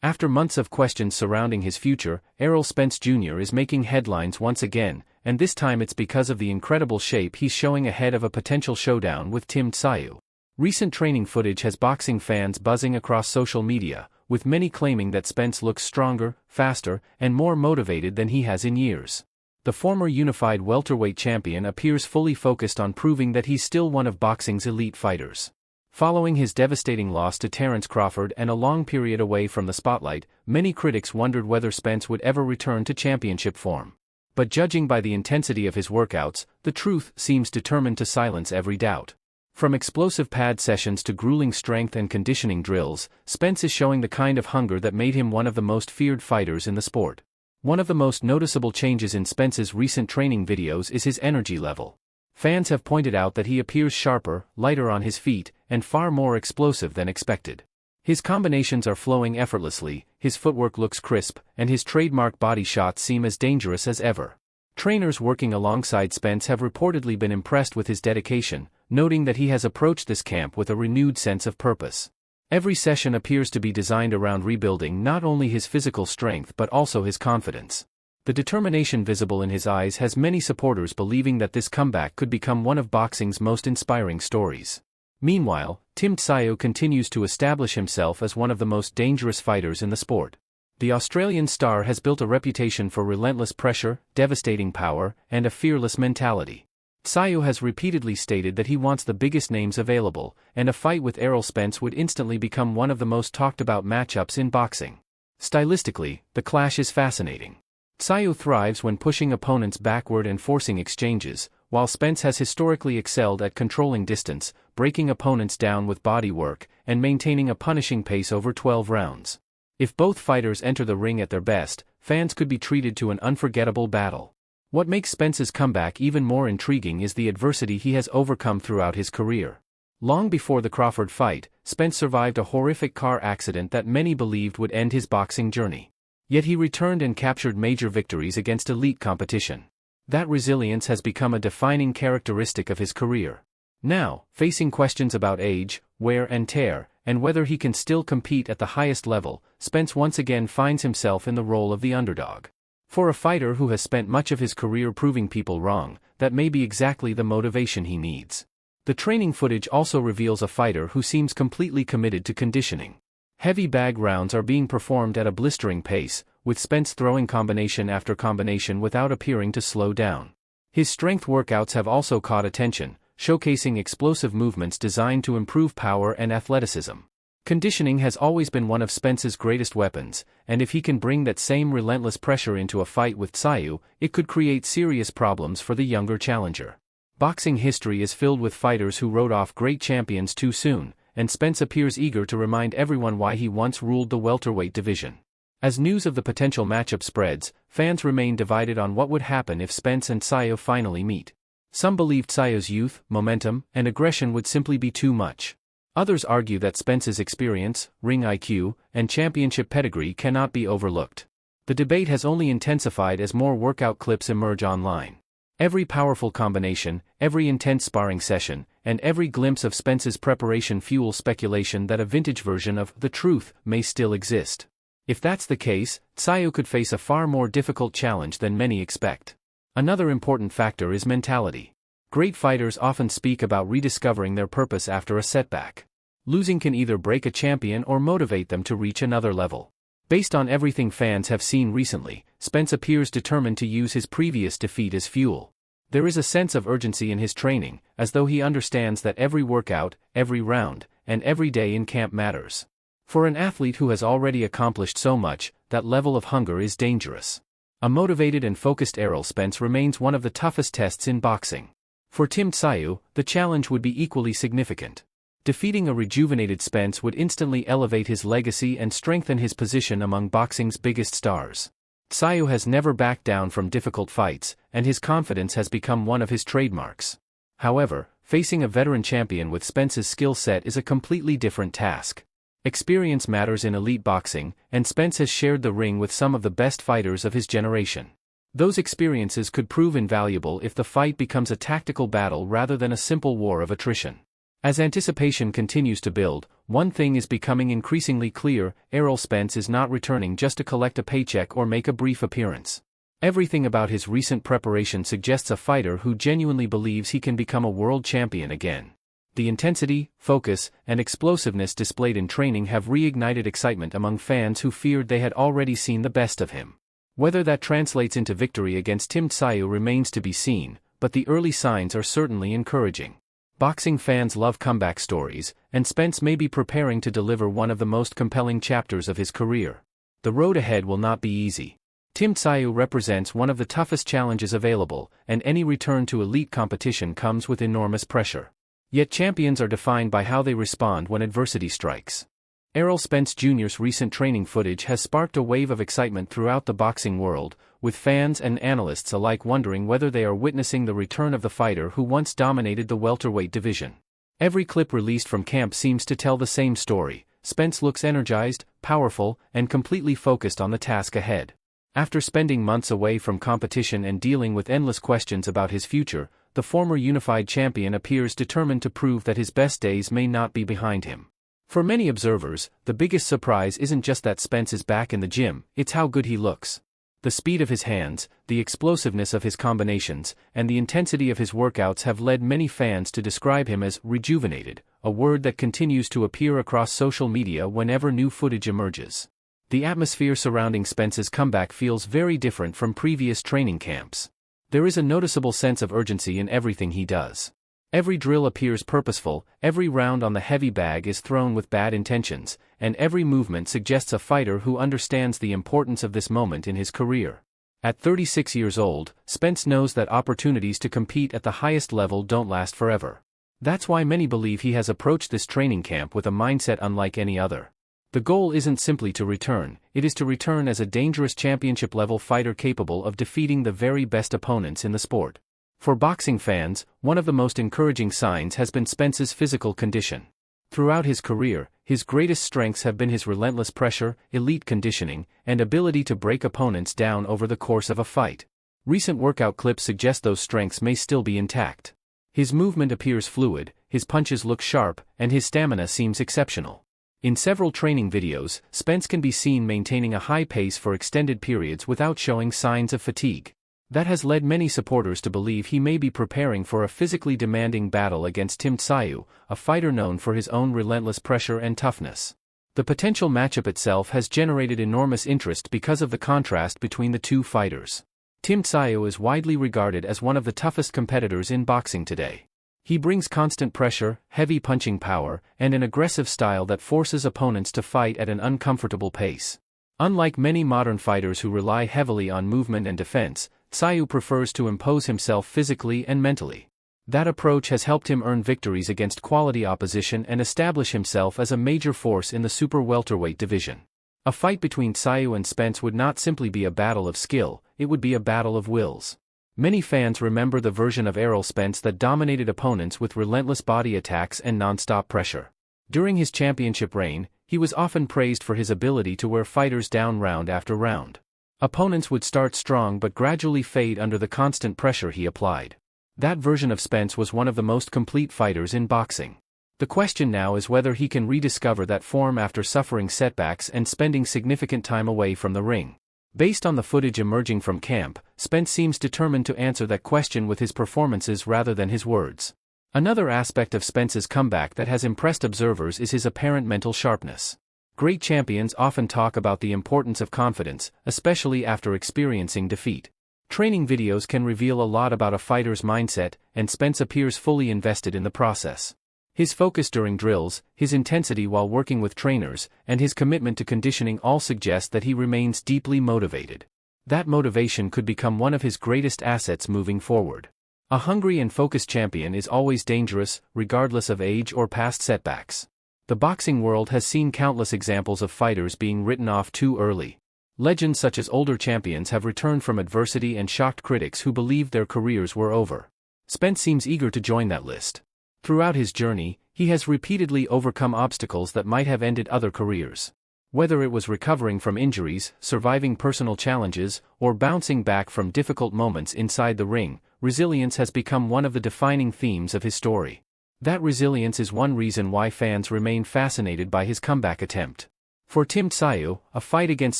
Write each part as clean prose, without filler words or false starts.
After months of questions surrounding his future, Errol Spence Jr. is making headlines once again, and this time it's because of the incredible shape he's showing ahead of a potential showdown with Tim Tszyu. Recent training footage has boxing fans buzzing across social media, with many claiming that Spence looks stronger, faster, and more motivated than he has in years. The former unified welterweight champion appears fully focused on proving that he's still one of boxing's elite fighters. Following his devastating loss to Terence Crawford and a long period away from the spotlight, many critics wondered whether Spence would ever return to championship form. But judging by the intensity of his workouts, the truth seems determined to silence every doubt. From explosive pad sessions to grueling strength and conditioning drills, Spence is showing the kind of hunger that made him one of the most feared fighters in the sport. One of the most noticeable changes in Spence's recent training videos is his energy level. Fans have pointed out that he appears sharper, lighter on his feet, and far more explosive than expected. His combinations are flowing effortlessly, his footwork looks crisp, and his trademark body shots seem as dangerous as ever. Trainers working alongside Spence have reportedly been impressed with his dedication, noting that he has approached this camp with a renewed sense of purpose. Every session appears to be designed around rebuilding not only his physical strength but also his confidence. The determination visible in his eyes has many supporters believing that this comeback could become one of boxing's most inspiring stories. Meanwhile, Tim Tszyu continues to establish himself as one of the most dangerous fighters in the sport. The Australian star has built a reputation for relentless pressure, devastating power, and a fearless mentality. Tszyu has repeatedly stated that he wants the biggest names available, and a fight with Errol Spence would instantly become one of the most talked about matchups in boxing. Stylistically, the clash is fascinating. Tszyu thrives when pushing opponents backward and forcing exchanges, while Spence has historically excelled at controlling distance, breaking opponents down with body work, and maintaining a punishing pace over 12 rounds. If both fighters enter the ring at their best, fans could be treated to an unforgettable battle. What makes Spence's comeback even more intriguing is the adversity he has overcome throughout his career. Long before the Crawford fight, Spence survived a horrific car accident that many believed would end his boxing journey. Yet he returned and captured major victories against elite competition. That resilience has become a defining characteristic of his career. Now, facing questions about age, wear and tear, and whether he can still compete at the highest level, Spence once again finds himself in the role of the underdog. For a fighter who has spent much of his career proving people wrong, that may be exactly the motivation he needs. The training footage also reveals a fighter who seems completely committed to conditioning. Heavy bag rounds are being performed at a blistering pace, with Spence throwing combination after combination without appearing to slow down. His strength workouts have also caught attention, showcasing explosive movements designed to improve power and athleticism. Conditioning has always been one of Spence's greatest weapons, and if he can bring that same relentless pressure into a fight with Tszyu, it could create serious problems for the younger challenger. Boxing history is filled with fighters who wrote off great champions too soon, and Spence appears eager to remind everyone why he once ruled the welterweight division. As news of the potential matchup spreads, fans remain divided on what would happen if Spence and Tszyu finally meet. Some believe Tsyu's youth, momentum, and aggression would simply be too much. Others argue that Spence's experience, ring IQ, and championship pedigree cannot be overlooked. The debate has only intensified as more workout clips emerge online. Every powerful combination, every intense sparring session, and every glimpse of Spence's preparation fuel speculation that a vintage version of the truth may still exist. If that's the case, Tszyu could face a far more difficult challenge than many expect. Another important factor is mentality. Great fighters often speak about rediscovering their purpose after a setback. Losing can either break a champion or motivate them to reach another level. Based on everything fans have seen recently, Spence appears determined to use his previous defeat as fuel. There is a sense of urgency in his training, as though he understands that every workout, every round, and every day in camp matters. For an athlete who has already accomplished so much, that level of hunger is dangerous. A motivated and focused Errol Spence remains one of the toughest tests in boxing. For Tim Tszyu, the challenge would be equally significant. Defeating a rejuvenated Spence would instantly elevate his legacy and strengthen his position among boxing's biggest stars. Tszyu has never backed down from difficult fights, and his confidence has become one of his trademarks. However, facing a veteran champion with Spence's skill set is a completely different task. Experience matters in elite boxing, and Spence has shared the ring with some of the best fighters of his generation. Those experiences could prove invaluable if the fight becomes a tactical battle rather than a simple war of attrition. As anticipation continues to build, one thing is becoming increasingly clear: Errol Spence is not returning just to collect a paycheck or make a brief appearance. Everything about his recent preparation suggests a fighter who genuinely believes he can become a world champion again. The intensity, focus, and explosiveness displayed in training have reignited excitement among fans who feared they had already seen the best of him. Whether that translates into victory against Tim Tszyu remains to be seen, but the early signs are certainly encouraging. Boxing fans love comeback stories, and Spence may be preparing to deliver one of the most compelling chapters of his career. The road ahead will not be easy. Tim Tszyu represents one of the toughest challenges available, and any return to elite competition comes with enormous pressure. Yet champions are defined by how they respond when adversity strikes. Errol Spence Jr.'s recent training footage has sparked a wave of excitement throughout the boxing world, with fans and analysts alike wondering whether they are witnessing the return of the fighter who once dominated the welterweight division. Every clip released from camp seems to tell the same story. Spence looks energized, powerful, and completely focused on the task ahead. After spending months away from competition and dealing with endless questions about his future, the former unified champion appears determined to prove that his best days may not be behind him. For many observers, the biggest surprise isn't just that Spence is back in the gym, it's how good he looks. The speed of his hands, the explosiveness of his combinations, and the intensity of his workouts have led many fans to describe him as rejuvenated, a word that continues to appear across social media whenever new footage emerges. The atmosphere surrounding Spence's comeback feels very different from previous training camps. There is a noticeable sense of urgency in everything he does. Every drill appears purposeful, every round on the heavy bag is thrown with bad intentions, and every movement suggests a fighter who understands the importance of this moment in his career. At 36 years old, Spence knows that opportunities to compete at the highest level don't last forever. That's why many believe he has approached this training camp with a mindset unlike any other. The goal isn't simply to return, it is to return as a dangerous championship-level fighter capable of defeating the very best opponents in the sport. For boxing fans, one of the most encouraging signs has been Spence's physical condition. Throughout his career, his greatest strengths have been his relentless pressure, elite conditioning, and ability to break opponents down over the course of a fight. Recent workout clips suggest those strengths may still be intact. His movement appears fluid, his punches look sharp, and his stamina seems exceptional. In several training videos, Spence can be seen maintaining a high pace for extended periods without showing signs of fatigue. That has led many supporters to believe he may be preparing for a physically demanding battle against Tim Tszyu, a fighter known for his own relentless pressure and toughness. The potential matchup itself has generated enormous interest because of the contrast between the two fighters. Tim Tszyu is widely regarded as one of the toughest competitors in boxing today. He brings constant pressure, heavy punching power, and an aggressive style that forces opponents to fight at an uncomfortable pace. Unlike many modern fighters who rely heavily on movement and defense, Tszyu prefers to impose himself physically and mentally. That approach has helped him earn victories against quality opposition and establish himself as a major force in the super welterweight division. A fight between Tszyu and Spence would not simply be a battle of skill, it would be a battle of wills. Many fans remember the version of Errol Spence that dominated opponents with relentless body attacks and non-stop pressure. During his championship reign, he was often praised for his ability to wear fighters down round after round. Opponents would start strong but gradually fade under the constant pressure he applied. That version of Spence was one of the most complete fighters in boxing. The question now is whether he can rediscover that form after suffering setbacks and spending significant time away from the ring. Based on the footage emerging from camp, Spence seems determined to answer that question with his performances rather than his words. Another aspect of Spence's comeback that has impressed observers is his apparent mental sharpness. Great champions often talk about the importance of confidence, especially after experiencing defeat. Training videos can reveal a lot about a fighter's mindset, and Spence appears fully invested in the process. His focus during drills, his intensity while working with trainers, and his commitment to conditioning all suggest that he remains deeply motivated. That motivation could become one of his greatest assets moving forward. A hungry and focused champion is always dangerous, regardless of age or past setbacks. The boxing world has seen countless examples of fighters being written off too early. Legends such as older champions have returned from adversity and shocked critics who believed their careers were over. Spence seems eager to join that list. Throughout his journey, he has repeatedly overcome obstacles that might have ended other careers. Whether it was recovering from injuries, surviving personal challenges, or bouncing back from difficult moments inside the ring, resilience has become one of the defining themes of his story. That resilience is one reason why fans remain fascinated by his comeback attempt. For Tim Tszyu, a fight against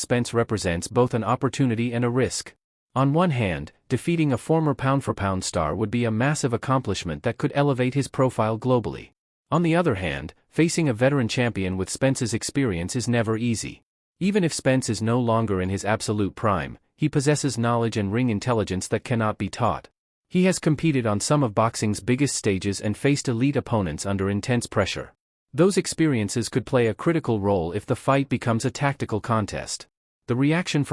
Spence represents both an opportunity and a risk. On one hand, defeating a former pound-for-pound star would be a massive accomplishment that could elevate his profile globally. On the other hand, facing a veteran champion with Spence's experience is never easy. Even if Spence is no longer in his absolute prime, he possesses knowledge and ring intelligence that cannot be taught. He has competed on some of boxing's biggest stages and faced elite opponents under intense pressure. Those experiences could play a critical role if the fight becomes a tactical contest. The reaction from